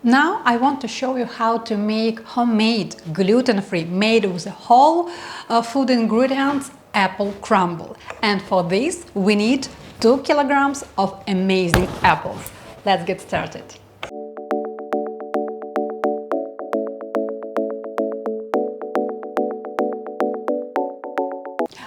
Now I want to show you how to make homemade, gluten-free, made with whole food ingredients apple crumble. And for this we need 2 kilograms of amazing apples. Let's get started.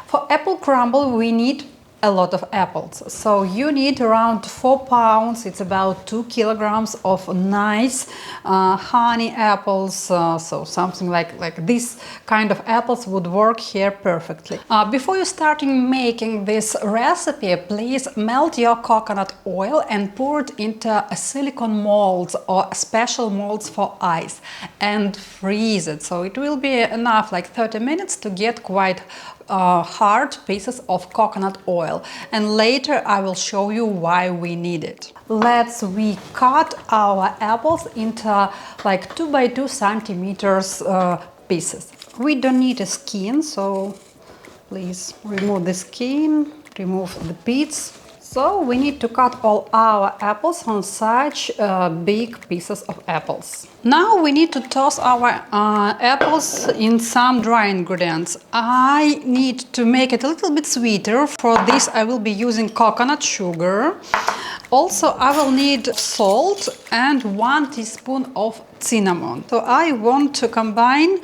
For apple crumble we need a lot of apples, so you need around 4 pounds, it's about 2 kilograms of nice honey apples, so something like this kind of apples would work here perfectly. Before you starting making this recipe, please melt your coconut oil and pour it into a silicone molds or special molds for ice and freeze it, so it will be enough, like 30 minutes, to get quite hard pieces of coconut oil, and later I will show you why we need it. We cut our apples into like 2 by 2 centimeters pieces. We don't need a skin, so please remove the skin, remove the pits. So we need to cut all our apples on such big pieces of apples. Now we need to toss our apples in some dry ingredients. I need to make it a little bit sweeter. For this I will be using coconut sugar. Also I will need salt and 1 teaspoon of cinnamon. So I want to combine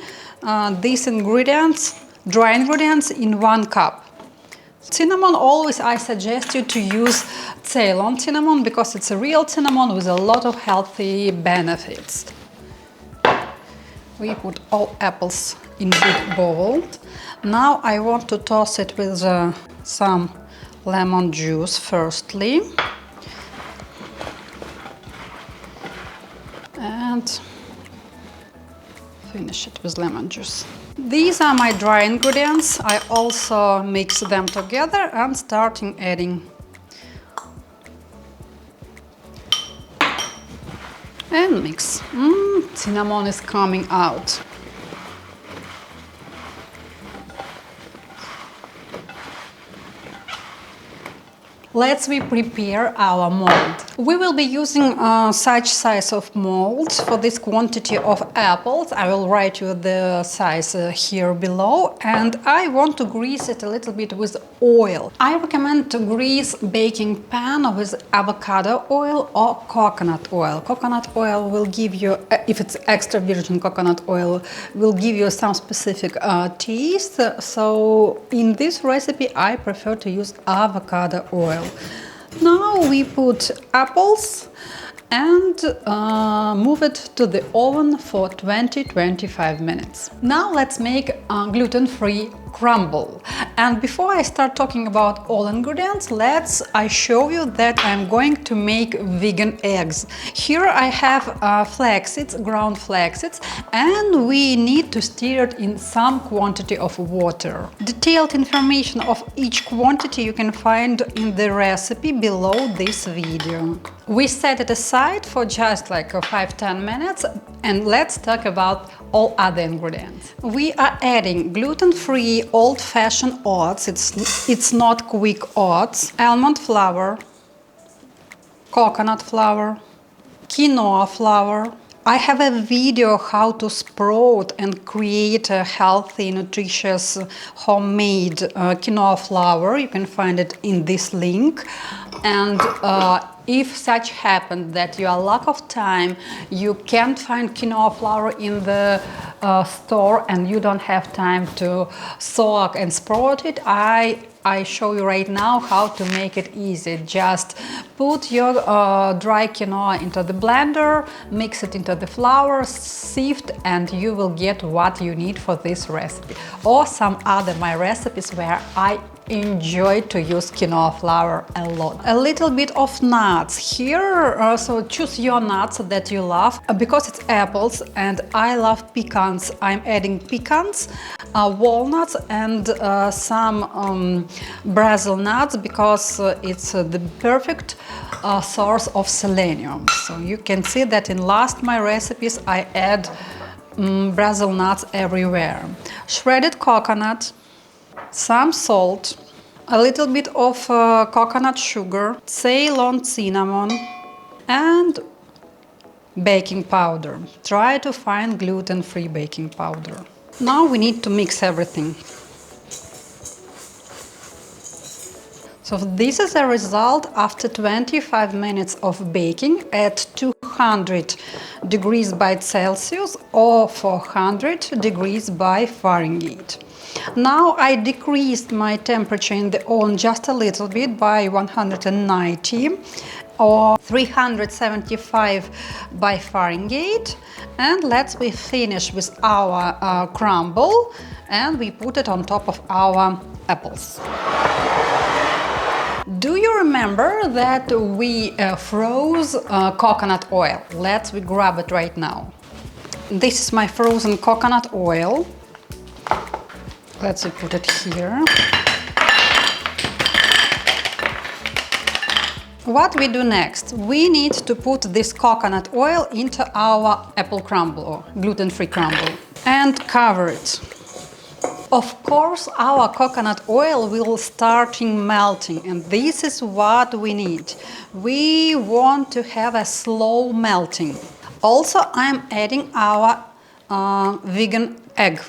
these ingredients, dry ingredients, in 1 cup. Cinnamon, always I suggest you to use Ceylon cinnamon because it's a real cinnamon with a lot of healthy benefits. We put all apples in big bowl. Now I want to toss it with some lemon juice firstly. And finish it with lemon juice. These are my dry ingredients. I also mix them together and starting adding. And mix. Cinnamon is coming out. Let's prepare our mold. We will be using such size of molds for this quantity of apples. I will write you the size here below, and I want to grease it a little bit with oil. I recommend to grease baking pan with avocado oil or coconut oil. Coconut oil will give you, if it's extra virgin coconut oil, will give you some specific taste. So in this recipe I prefer to use avocado oil. Now we put apples and move it to the oven for 20-25 minutes. Now let's make gluten-free crumble. And before I start talking about all ingredients, I show you that I'm going to make vegan eggs. Here I have flaxseeds, ground flaxseeds, and we need to stir it in some quantity of water. Detailed information of each quantity you can find in the recipe below this video. We set it aside for just like 5-10 minutes, and let's talk about all other ingredients. We are adding gluten-free old-fashioned oats, it's not quick oats, almond flour, coconut flour, quinoa flour. I have a video how to sprout and create a healthy, nutritious, homemade quinoa flour. You can find it in this link. And if such happens that you are lack of time, you can't find quinoa flour in the store and you don't have time to soak and sprout it, I show you right now how to make it easy. Just put your dry quinoa into the blender, mix it into the flour, sift, and you will get what you need for this recipe. Or some other my recipes where I enjoy to use quinoa flour a lot. A little bit of nuts here, so choose your nuts that you love. Because it's apples and I love pecans, I'm adding pecans, walnuts, and some Brazil nuts because it's the perfect source of selenium. So you can see that in last my recipes I add Brazil nuts everywhere. Shredded coconut, some salt, a little bit of coconut sugar, Ceylon cinnamon, and baking powder. Try to find gluten-free baking powder. Now we need to mix everything. So this is a result after 25 minutes of baking at 200 degrees by Celsius or 400 degrees by Fahrenheit. Now I decreased my temperature in the oven just a little bit by 190 or 375 by Fahrenheit, and we finish with our crumble, and we put it on top of our apples. Do you remember that we froze coconut oil? We grab it right now. This is my frozen coconut oil. We put it here. What we do next? We need to put this coconut oil into our apple crumble or gluten-free crumble and cover it. Of course, our coconut oil will start melting, and this is what we need. We want to have a slow melting. Also, I'm adding our vegan egg.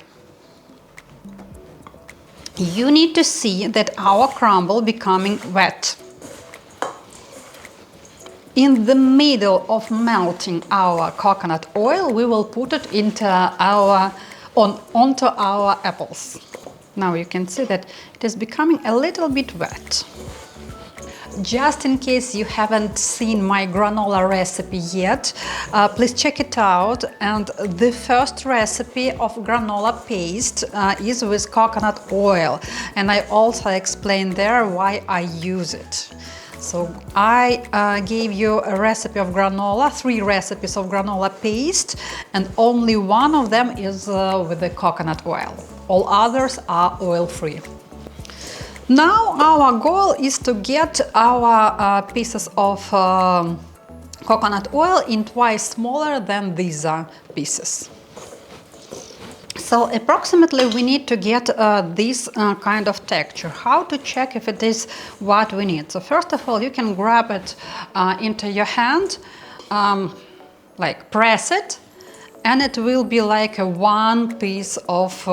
You need to see that our crumble becoming wet. In the middle of melting our coconut oil, we will put it onto our apples. Now you can see that it is becoming a little bit wet. Just in case you haven't seen my granola recipe yet, please check it out. And the first recipe of granola paste is with coconut oil, and I also explain there why I use it. So I gave you a recipe of granola, 3 recipes of granola paste, and only one of them is with the coconut oil. All others are oil-free. Now our goal is to get our pieces of coconut oil in twice smaller than these pieces. So approximately we need to get this kind of texture. How to check if it is what we need? So first of all, you can grab it into your hand, press it, and it will be like one piece of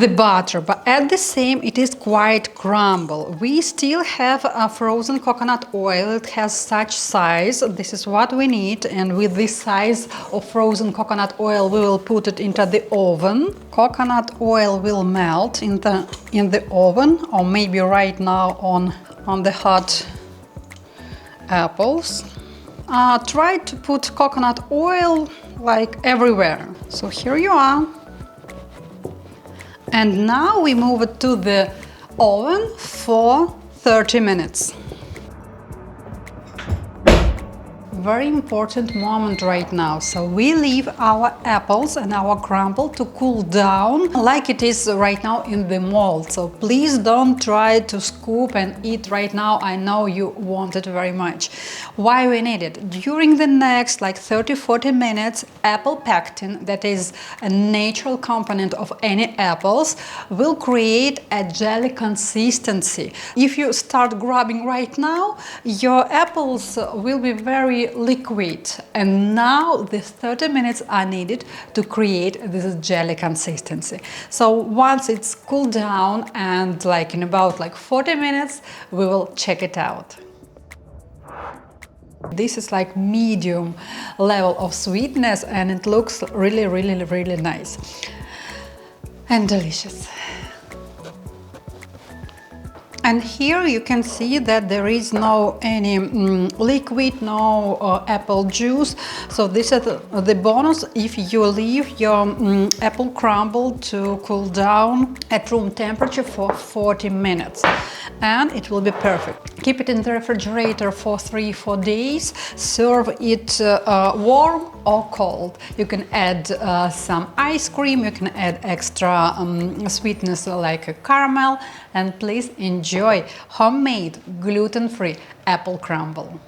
the butter, but at the same it is quite crumble. We still have a frozen coconut oil. It has such size. This is what we need, and with this size of frozen coconut oil we will put it into the oven. Coconut oil will melt in the oven, or maybe right now on the hot apples. Try to put coconut oil everywhere. So here you are. And now we move it to the oven for 30 minutes. Very important moment right now. So we leave our apples and our crumble to cool down like it is right now in the mold. So please don't try to scoop and eat right now. I know you want it very much. Why we need it? During the next 30-40 minutes, apple pectin, that is a natural component of any apples, will create a jelly consistency. If you start grabbing right now, your apples will be very liquid, and now these 30 minutes are needed to create this jelly consistency. So once it's cooled down, and in about 40 minutes, we will check it out. This is medium level of sweetness, and it looks really, really, really nice and delicious. And here you can see that there is no any liquid, no apple juice. So this is the bonus if you leave your apple crumble to cool down at room temperature for 40 minutes. And it will be perfect. Keep it in the refrigerator for 3-4 days. Serve it warm or cold. You can add some ice cream, you can add extra sweetness like a caramel, and please enjoy homemade gluten-free apple crumble.